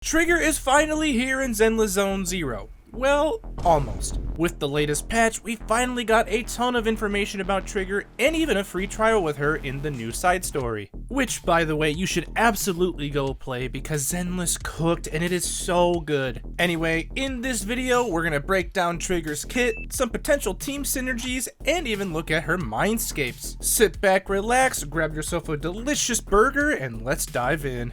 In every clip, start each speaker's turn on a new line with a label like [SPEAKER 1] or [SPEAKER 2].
[SPEAKER 1] Trigger is finally here in Zenless Zone Zero. Well, almost. With the latest patch, we finally got a ton of information about Trigger and even a free trial with her in the new side story. Which, by the way, you should absolutely go play because Zenless cooked and it is so good. Anyway, in this video, we're gonna break down Trigger's kit, some potential team synergies, and even look at her Mindscapes. Sit back, relax, grab yourself a delicious burger, and let's dive in.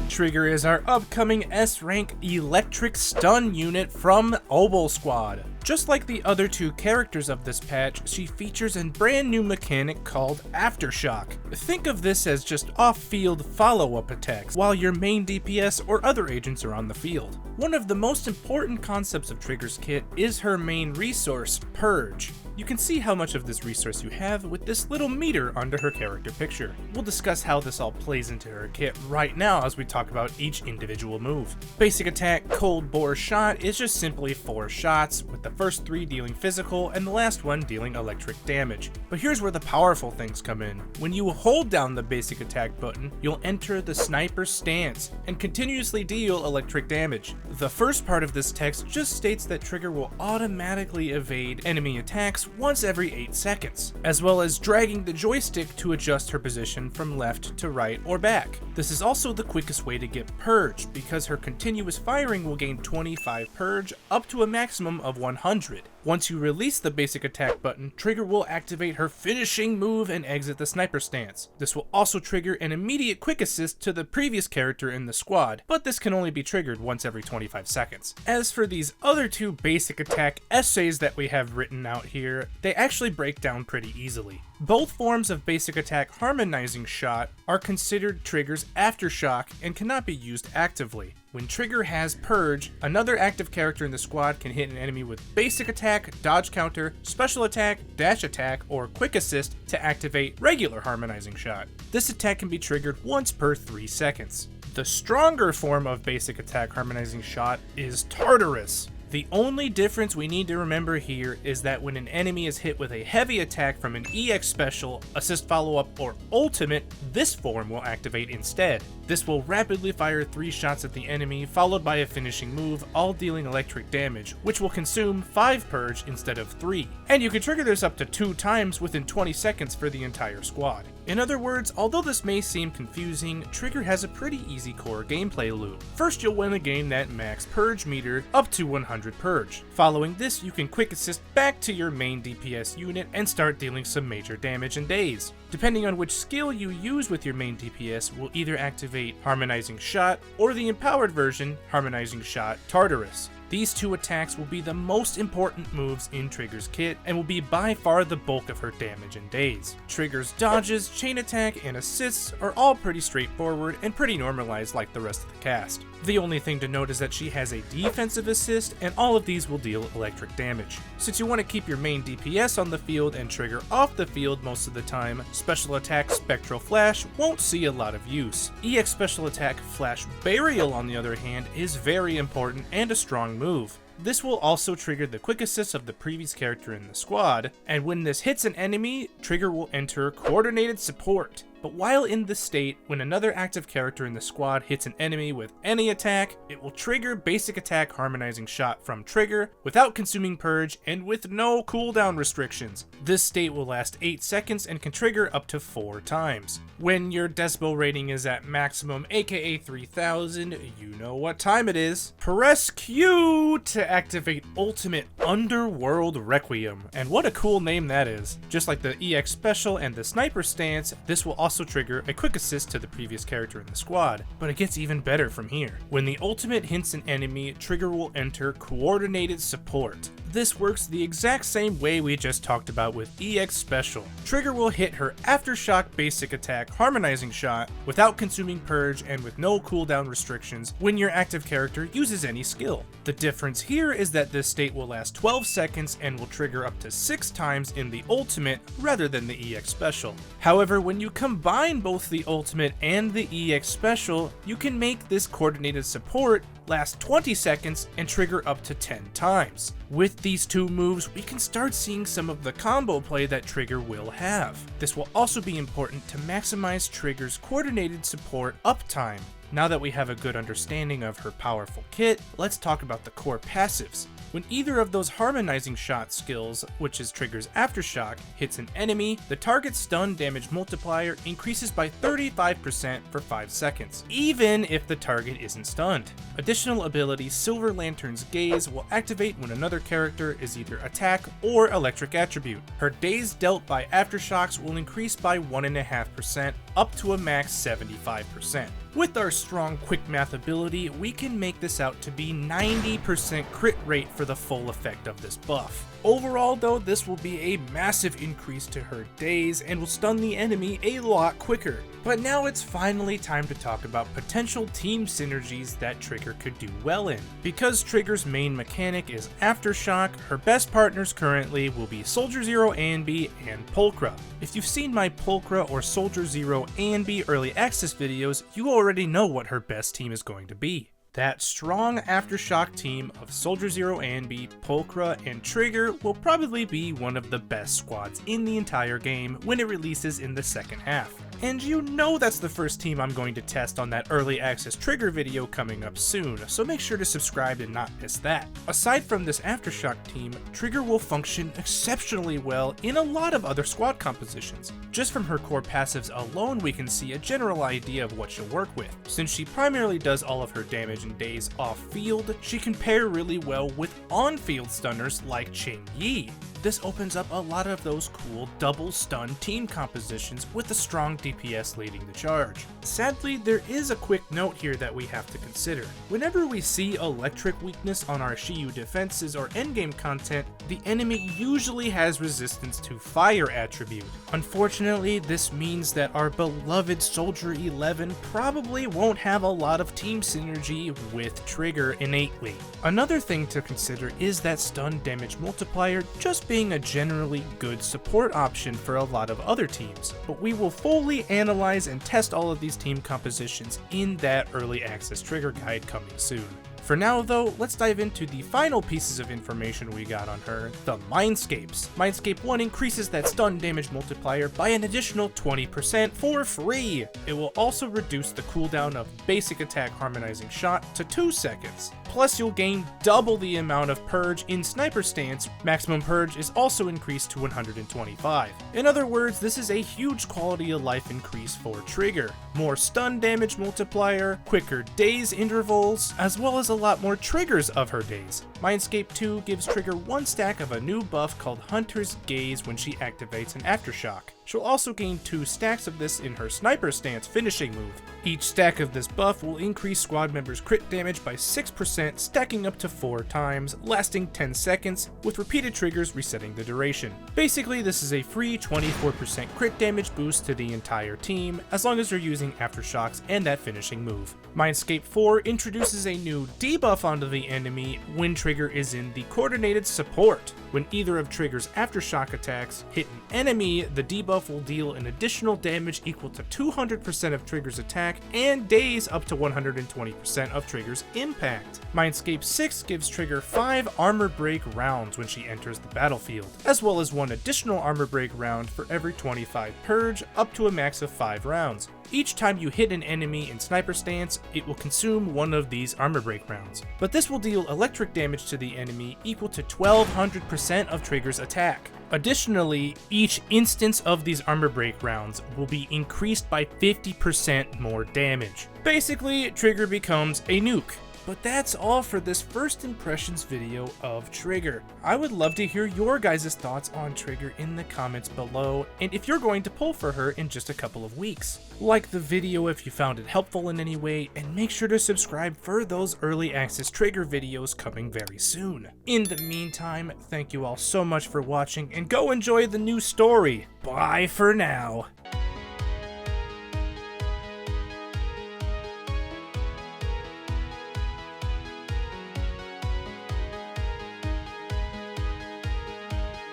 [SPEAKER 1] Trigger is our upcoming S-rank electric stun unit from Obol Squad. Just like the other two characters of this patch, she features a brand new mechanic called Aftershock. Think of this as just off-field follow-up attacks while your main DPS or other agents are on the field. One of the most important concepts of Trigger's kit is her main resource, Purge. You can see how much of this resource you have with this little meter under her character picture. We'll discuss how this all plays into her kit right now as we talk about each individual move. Basic attack Cold Bore Shot is just simply 4 shots, with the first 3 dealing physical and the last one dealing electric damage. But here's where the powerful things come in. When you hold down the basic attack button, you'll enter the sniper stance and continuously deal electric damage. The first part of this text just states that Trigger will automatically evade enemy attacks once every 8 seconds, as well as dragging the joystick to adjust her position from left to right or back. This is also the quickest way to get Purge, because her continuous firing will gain 25 Purge up to a maximum of 100. Once you release the basic attack button, Trigger will activate her finishing move and exit the sniper stance. This will also trigger an immediate quick assist to the previous character in the squad, but this can only be triggered once every 25 seconds. As for these other 2 basic attack essays that we have written out here, they actually break down pretty easily. Both forms of basic attack harmonizing shot are considered Trigger's Aftershock and cannot be used actively. When Trigger has Purge, another active character in the squad can hit an enemy with basic attack, dodge counter, special attack, dash attack, or quick assist to activate regular harmonizing shot. This attack can be triggered once per 3 seconds. The stronger form of basic attack harmonizing shot is Tartarus. The only difference we need to remember here is that when an enemy is hit with a heavy attack from an EX special, assist follow-up, or ultimate, this form will activate instead. This will rapidly fire 3 shots at the enemy, followed by a finishing move, all dealing electric damage, which will consume 5 Purge instead of 3. And you can trigger this up to 2 times within 20 seconds for the entire squad. In other words, although this may seem confusing, Trigger has a pretty easy core gameplay loop. First, you'll win a game that max Purge meter up to 100 Purge. Following this, you can quick assist back to your main DPS unit and start dealing some major damage in days. Depending on which skill you use with your main DPS will either activate Harmonizing Shot or the empowered version, Harmonizing Shot Tartarus. These 2 attacks will be the most important moves in Trigger's kit and will be by far the bulk of her damage in days. Trigger's dodges, chain attack, and assists are all pretty straightforward and pretty normalized like the rest of the cast. The only thing to note is that she has a defensive assist, and all of these will deal electric damage. Since you want to keep your main DPS on the field and Trigger off the field most of the time, special attack Spectral Flash won't see a lot of use. EX special attack Flash Burial, on the other hand, is very important and a strong move. This will also trigger the quick assist of the previous character in the squad, and when this hits an enemy, Trigger will enter Coordinated Support. But while in this state, when another active character in the squad hits an enemy with any attack, it will trigger basic attack harmonizing shot from Trigger without consuming Purge and with no cooldown restrictions. This state will last 8 seconds and can trigger up to 4 times. When your Decibel rating is at maximum, aka 3000, you know what time it is. Press Q to activate Ultimate Underworld Requiem. And what a cool name that is. Just like the EX special and the sniper stance, this will also trigger a quick assist to the previous character in the squad, but it gets even better from here. When the ultimate hits an enemy, Trigger will enter Coordinated Support. This works the exact same way we just talked about with EX Special. Trigger will hit her Aftershock basic attack harmonizing shot without consuming Purge and with no cooldown restrictions when your active character uses any skill. The difference here is that this state will last 12 seconds and will trigger up to 6 times in the ultimate rather than the EX Special. However, when you combine both the ultimate and the EX Special, you can make this Coordinated Support last 20 seconds, and trigger up to 10 times. With these two moves, we can start seeing some of the combo play that Trigger will have. This will also be important to maximize Trigger's coordinated support uptime. Now that we have a good understanding of her powerful kit, let's talk about the core passives. When either of those harmonizing shot skills, which is Trigger's Aftershock, hits an enemy, the target's stun damage multiplier increases by 35% for 5 seconds, even if the target isn't stunned. Additional ability Silver Lantern's Gaze will activate when another character is either attack or electric attribute. Her days dealt by Aftershocks will increase by 1.5%, up to a max 75%. With our strong quick math ability, we can make this out to be 90% crit rate for the full effect of this buff. Overall though, this will be a massive increase to her days and will stun the enemy a lot quicker. But now it's finally time to talk about potential team synergies that Trigger could do well in. Because Trigger's main mechanic is Aftershock, her best partners currently will be Soldier Zero Anby and Pulchra. If you've seen my Pulchra or Soldier Zero Anby early access videos, you already know what her best team is going to be. That strong Aftershock team of Soldier Zero Anby, Pulchra, and Trigger will probably be one of the best squads in the entire game when it releases in the second half. And you know that's the first team I'm going to test on that early access Trigger video coming up soon, so make sure to subscribe and not miss that. Aside from this Aftershock team, Trigger will function exceptionally well in a lot of other squad compositions. Just from her core passives alone, we can see a general idea of what she'll work with. Since she primarily does all of her damage and days off-field, she can pair really well with on-field stunners like Ching Yi. This opens up a lot of those cool double stun team compositions with a strong DPS leading the charge. Sadly, there is a quick note here that we have to consider. Whenever we see electric weakness on our Shiyu defenses or endgame content, the enemy usually has resistance to fire attribute. Unfortunately, this means that our beloved Soldier 11 probably won't have a lot of team synergy with Trigger innately. Another thing to consider is that stun damage multiplier just being a generally good support option for a lot of other teams, but we will fully analyze and test all of these team compositions in that early access Trigger guide coming soon. For now though, let's dive into the final pieces of information we got on her, the Mindscapes. Mindscape 1 increases that stun damage multiplier by an additional 20% for free. It will also reduce the cooldown of basic attack harmonizing shot to 2 seconds. Plus you'll gain double the amount of Purge in Sniper Stance. Maximum Purge is also increased to 125. In other words, this is a huge quality of life increase for Trigger. More stun damage multiplier, quicker days intervals, as well as a lot more triggers of her days. Mindscape 2 gives Trigger 1 stack of a new buff called Hunter's Gaze when she activates an Aftershock. She'll also gain 2 stacks of this in her Sniper Stance finishing move. Each stack of this buff will increase squad members' crit damage by 6%, stacking up to 4 times, lasting 10 seconds, with repeated triggers resetting the duration. Basically, this is a free 24% crit damage boost to the entire team, as long as you're using Aftershocks and that finishing move. Mindscape 4 introduces a new debuff onto the enemy when Trigger is in the coordinated support. When either of Trigger's Aftershock attacks hit an enemy, the debuff will deal an additional damage equal to 200% of Trigger's attack and days up to 120% of Trigger's impact. Mindscape 6 gives Trigger 5 armor break rounds when she enters the battlefield, as well as 1 additional armor break round for every 25 Purge, up to a max of 5 rounds. Each time you hit an enemy in Sniper Stance, it will consume 1 of these armor break rounds. But this will deal electric damage to the enemy equal to 1200% of Trigger's attack. Additionally, each instance of these armor break rounds will be increased by 50% more damage. Basically, Trigger becomes a nuke. But that's all for this first impressions video of Trigger. I would love to hear your guys' thoughts on Trigger in the comments below, and if you're going to pull for her in just a couple of weeks. Like the video if you found it helpful in any way, and make sure to subscribe for those early access Trigger videos coming very soon. In the meantime, thank you all so much for watching, and go enjoy the new story. Bye for now.